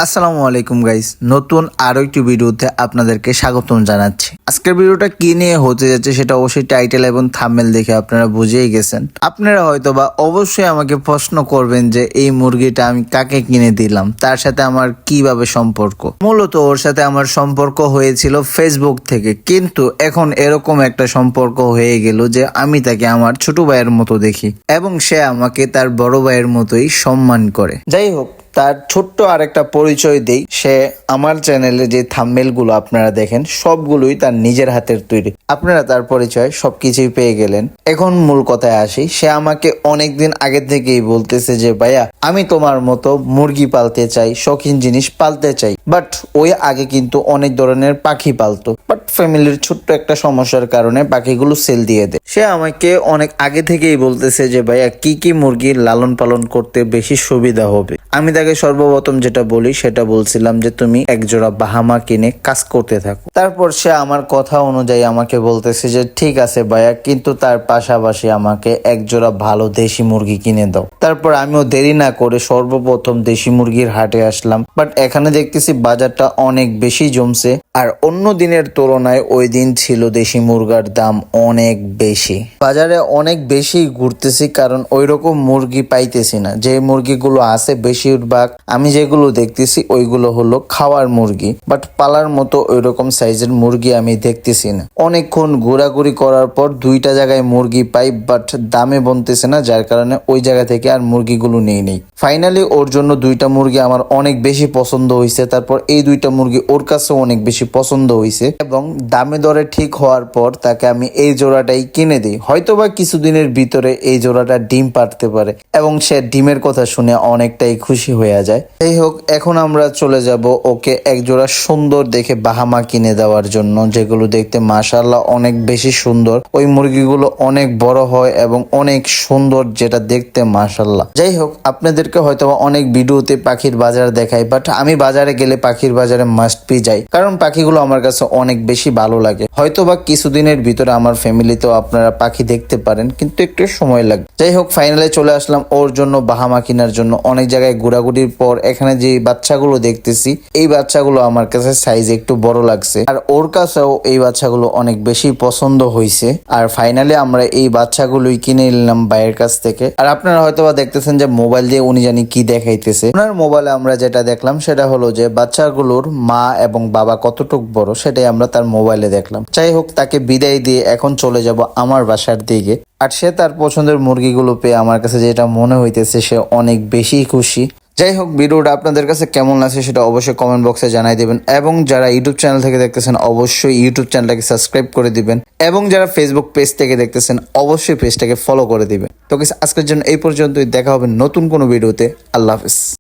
আসসালামু আলাইকুম গাইস, নতুন আরো একটি ভিডিওতে আপনাদেরকে স্বাগতম জানাচ্ছি। আজকের ভিডিওটা কি নিয়ে হতে যাচ্ছে সেটা অবশ্যই টাইটেল এবং থাম্বনেল দেখে আপনারা বুঝেই গেছেন। আপনারা হয়তোবা অবশ্যই আমাকে প্রশ্ন করবেন যে এই মুরগিটা আমি কাকে কিনে দিলাম, তার সাথে আমার কিভাবে সম্পর্ক। মূলত ওর সাথে আমার সম্পর্ক হয়েছিল ফেসবুক থেকে, কিন্তু এখন এরকম একটা সম্পর্ক হয়ে গেল যে আমি তাকে আমার ছোট ভাইয়ের মতো দেখি এবং সে আমাকে তার বড় ভাইয়ের মতোই সম্মান করে। যাই হোক, তার ছোট্ট আরেকটা পরিচয় দেই। সে আমার চ্যানেলে যে থাম্বনেল গুলো আপনারা দেখেন সবগুলোই তার নিজের হাতের তৈরি। আপনারা তার পরিচয় সবকিছুই পেয়ে গেলেন। এখন মূল কথায় আসি। সে আমাকে অনেকদিন আগে থেকেই বলতেছে যে ভাইয়া, আমি তোমার মতো মুরগি পালতে চাই, শৌখিন জিনিস পালতে চাই। বাট ওই আগে কিন্তু অনেক ধরনের পাখি পালতো, বাট ফ্যামিলির ছোট্ট একটা সমস্যার কারণে পাখিগুলো সেল দিয়ে দেয়। সে আমাকে অনেক আগে থেকেই বলতেছে যে ভাইয়া কি কি মুরগির লালন পালন করতে বেশি সুবিধা হবে। আমি তাকে সর্বপ্রথম যেটা বলি সেটা বলছিলাম যে তুমি একজোড়া বাহামা কিনে কাজ করতে থাকো। তারপর সে আমার কথা অনুযায়ী আমাকে বলতেছে যে ঠিক আছে ভাইয়া, কিন্তু তার পাশাপাশি আমাকে একজোড়া ভালো দেশি মুরগি কিনে দাও। তারপর আমিও দেরি না করে সর্বপ্রথম দেশি মুরগির হাটে আসলাম। বাট এখানে দেখতেছি বাজারটা অনেক বেশি জমছে, আর অন্য দিনের তুলনায় ওই দিন ছিল দেশি মুরগার দাম অনেক বেশি। বাজারে অনেক বেশি ঘুরতেছি কারণ ওই রকম মুরগি পাইতেছি না। যে মুরগিগুলো আছে বেশিরভাগ আমি যেগুলো দেখতেছি ওইগুলো হলো খাওয়ার মুরগি, বাট পালার মতো ওই রকম সাইজের মুরগি আমি দেখতেছি না। অনেকক্ষণ ঘোরাঘুরি করার পর দুইটা জায়গায় মুরগি পাই, বাট দামে বনতেছে না, যার কারণে ওই জায়গা থেকে আর মুরগিগুলো নিয়ে নেই। ফাইনালি ওর জন্য দুইটা মুরগি আমার অনেক বেশি পছন্দ হয়েছে। তারপর এই দুইটা মুরগি ওর কাছেও অনেক বেশি পছন্দ হয়েছে এবং দামে দরে ঠিক হওয়ার পর তাকে আমি এই জোড়াটাই কিনে দিই। হয়তোবা কিছুদিনের ভিতরে এই জোড়াটা ডিম পারতে পারে এবং সে ডিমের কথা শুনে অনেকটাই খুশি হয়ে যায়। যাই হোক, এখন আমরা চলে যাব ওকে এক জোড়া সুন্দর দেখে বাহামা কিনে দেওয়ার জন্য, যেগুলো দেখতে মাশাআল্লাহ অনেক বেশি সুন্দর। ওই মুরগিগুলো অনেক বড় হয় এবং অনেক সুন্দর, যেটা দেখতে মাশাআল্লাহ। যাই হোক, আপনাদেরকে হয়তো অনেক ভিডিওতে পাখির বাজার দেখাই, বাট আমি বাজারে গেলে পাখির বাজারে মাস্ট বি যাই, কারণ পাখিগুলো আমার কাছে অনেক বেশি ভালো লাগে। হয়তোবা কিছুদিনের ভিতরে আমার ফ্যামিলিতেও আপনারা পাখি দেখতে পারেন, কিন্তু একটু সময় লাগবে। যাই হোক, ফাইনালে চলে আসলাম ওর জন্য বাহামা কেনার জন্য। অনেক জায়গায় ঘোরাঘুরির পর এখানে যে বাচ্চাগুলো দেখতেছি, এই বাচ্চাগুলো আমার কাছে সাইজ একটু বড় লাগছে, আর ওর কাছেও এই বাচ্চাগুলো অনেক বেশি পছন্দ হয়েছে। আর ফাইনালি আমরা এই বাচ্চাগুলোই কিনে নিলাম ভাইয়ের কাছ থেকে। আর আপনারা হয়তোবা দেখতেছেন যে মোবাইল দিয়ে উনি জানি কি দেখাইতেছে। ওনার মোবাইলে আমরা যেটা দেখলাম সেটা হলো যে বাচ্চাগুলোর মা এবং বাবা কতটুক বড়, সেটাই আমরা তার মোবাইলে দেখলাম। যাই হোক, তাকে বিদায় দিয়ে এখন চলে যাব আমার বাসার দিকে। আর সে তার পছন্দের মুরগিগুলো পেয়ে আমার কাছে যেটা মনে হইতেছে সে অনেক বেশি খুশি। যাই হোক, ভিডিওটা আপনাদের কাছে কেমন লাগছে সেটা অবশ্যই কমেন্ট বক্সে জানাই দিবেন, এবং যারা ইউটিউব চ্যানেল থেকে দেখতেছেন অবশ্যই ইউটিউব চ্যানেলটাকে সাবস্ক্রাইব করে দিবেন, এবং যারা ফেসবুক পেজ থেকে দেখতেছেন অবশ্যই পেজটাকে ফলো করে দিবেন। তো আজকের জন্য এই পর্যন্তই। দেখা হবে নতুন কোনো ভিডিওতে। আল্লাহ হাফেজ।